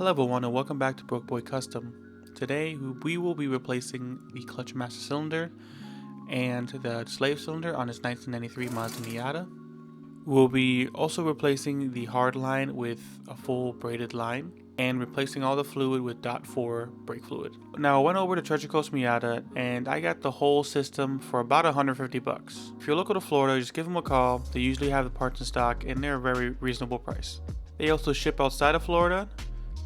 Hello everyone and welcome back to Broke Boy Custom. Today we will be replacing the clutch master cylinder and the slave cylinder on this 1993 Mazda Miata. We'll be also replacing the hard line with a full braided line and replacing all the fluid with .4 brake fluid. Now I went over to Treasure Coast Miata and I got the whole system for about 150 bucks. If you're local to Florida, just give them a call. They usually have the parts in stock and they're a very reasonable price. They also ship outside of Florida.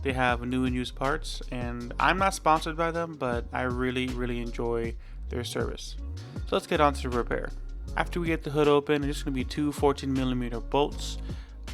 They have new and used parts, and I'm not sponsored by them, but I really enjoy their service. So let's get on to the repair. After we get the hood open, there's just going to be two 14mm bolts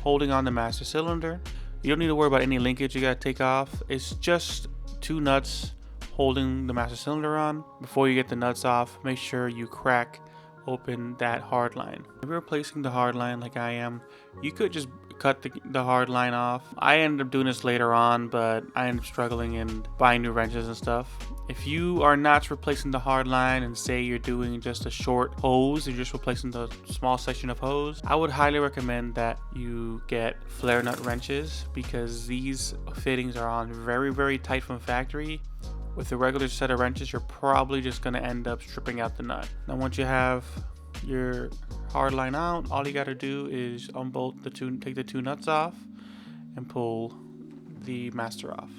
holding on the master cylinder. You don't need to worry about any linkage you got to take off. It's just two nuts holding the master cylinder on. Before you get the nuts off, make sure you crack open that hard line. If you're replacing the hard line like I am, you could just cut the hard line off. I ended up doing this later on, but I ended up struggling and buying new wrenches and stuff. If you are not replacing the hard line and say you're doing just a short hose, you're just replacing the small section of hose, I would highly recommend that you get flare nut wrenches because these fittings are on very tight from factory. With a regular set of wrenches, you're probably just going to end up stripping out the nut. Now once you have your hard line out, all you got to do is unbolt take the two nuts off and pull the master off.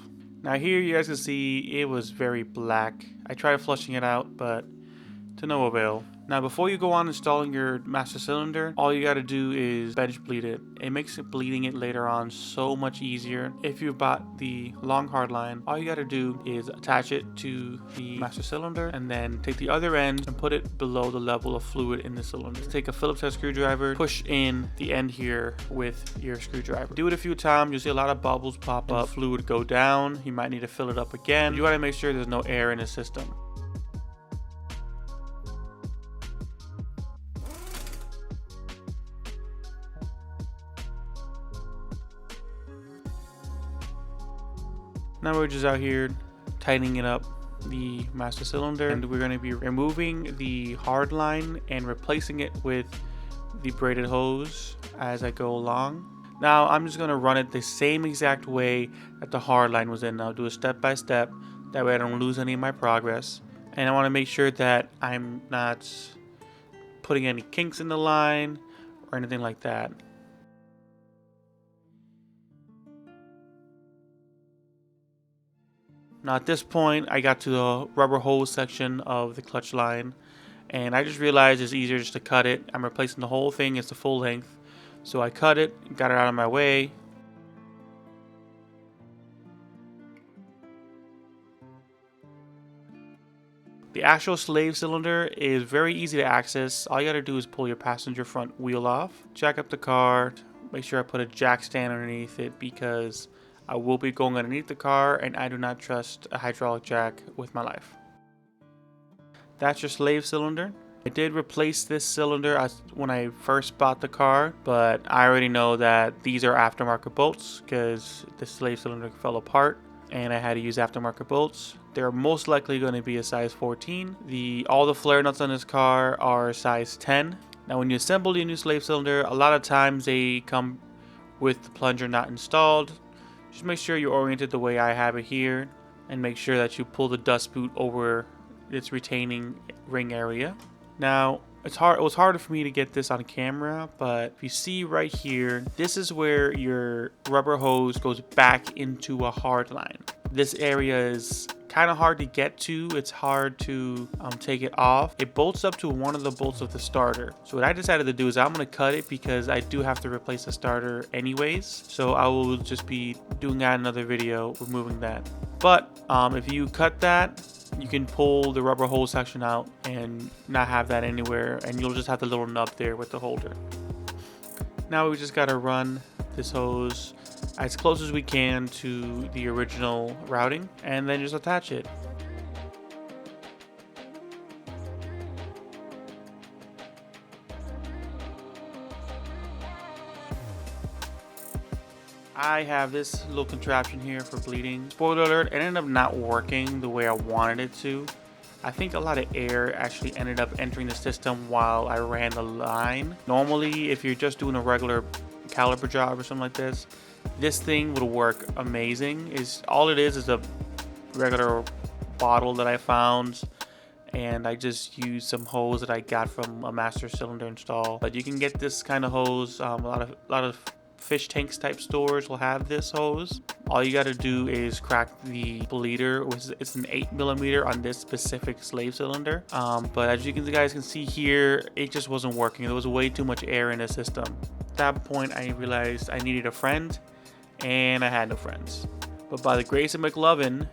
Now here you guys can see it was very black. I tried flushing it out, but to no avail. Now before you go on installing your master cylinder, all you got to do is bench bleed it. It makes bleeding it later on so much easier. If you bought the long hard line, all you got to do is attach it to the master cylinder and then take the other end and put it below the level of fluid in the cylinder. Take a Phillips head screwdriver, push in the end here with your screwdriver. Do it a few times, you'll see a lot of bubbles pop up, fluid go down, you might need to fill it up again. You want to make sure there's no air in the system. Now we're just out here tightening it up, the master cylinder, and we're going to be removing the hard line and replacing it with the braided hose as I go along. Now I'm just going to run it the same exact way that the hard line was in. I'll do it step by step, that way I don't lose any of my progress. And I want to make sure that I'm not putting any kinks in the line or anything like that. Now at this point, I got to the rubber hose section of the clutch line, and I just realized it's easier just to cut it. I'm replacing the whole thing, it's the full length. So I cut it, got it out of my way. The actual slave cylinder is very easy to access. All you gotta do is pull your passenger front wheel off, jack up the car, make sure I put a jack stand underneath it because I will be going underneath the car and I do not trust a hydraulic jack with my life. That's your slave cylinder. I did replace this cylinder when I first bought the car, but I already know that these are aftermarket bolts because the slave cylinder fell apart and I had to use aftermarket bolts. They're most likely going to be a size 14. All the flare nuts on this car are size 10. Now when you assemble the new slave cylinder, a lot of times they come with the plunger not installed. Just make sure you're oriented the way I have it here and make sure that you pull the dust boot over its retaining ring area. Now, it was harder for me to get this on camera, but if you see right here, this is where your rubber hose goes back into a hard line. This area is kind of hard to get to. It's hard to take it off. It bolts up to one of the bolts of the starter. So what I decided to do is I'm going to cut it because I do have to replace the starter anyways. So I will just be doing that in another video, removing that. But if you cut that, you can pull the rubber hose section out and not have that anywhere, and you'll just have the little nub there with the holder. Now we just got to run this hose as close as we can to the original routing and then just attach it. I have this little contraption here for bleeding. Spoiler alert, it ended up not working the way I wanted it to. I think a lot of air actually ended up entering the system while I ran the line. Normally, if you're just doing a regular caliper job or something like this, this thing would work amazing. All it is a regular bottle that I found, and I just used some hose that I got from a master cylinder install. But you can get this kind of hose. A lot of fish tanks type stores will have this hose. All you got to do is crack the bleeder. It's an 8mm on this specific slave cylinder. But as you guys can see here, it just wasn't working. There was way too much air in the system. At that point, I realized I needed a friend, and I had no friends. But by the grace of McLovin,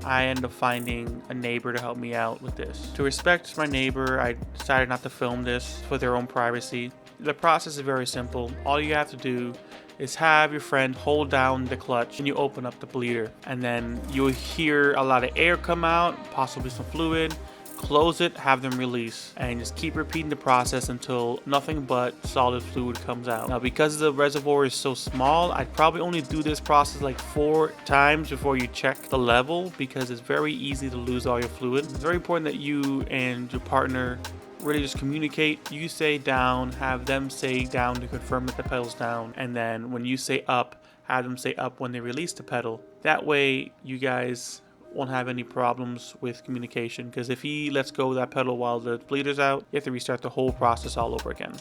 I ended up finding a neighbor to help me out with this. To respect my neighbor, I decided not to film this for their own privacy. The process is very simple. All you have to do is have your friend hold down the clutch and you open up the bleeder. And then you'll hear a lot of air come out, possibly some fluid. Close it, have them release, and just keep repeating the process until nothing but solid fluid comes out. Now, because the reservoir is so small, I'd probably only do this process like 4 times before you check the level, because it's very easy to lose all your fluid. It's very important that you and your partner really just communicate. You say down, have them say down to confirm that the pedal's down, and then when you say up, have them say up when they release the pedal. That way you guys won't have any problems with communication, because if he lets go of that pedal while the bleeder's out, you have to restart the whole process all over again.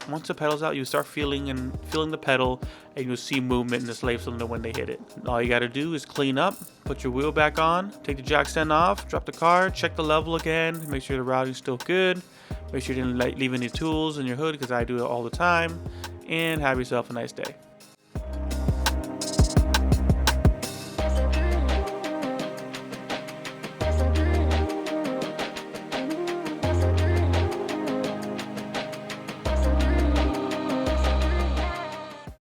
Once the pedal's out, you start feeling the pedal, and you'll see movement in the slave cylinder when they hit it. All you got to do is clean up, put your wheel back on, take the jack stand off, drop the car, check the level again, make sure the routing's still good, make sure you didn't leave any tools in your hood, because I do it all the time, and have yourself a nice day.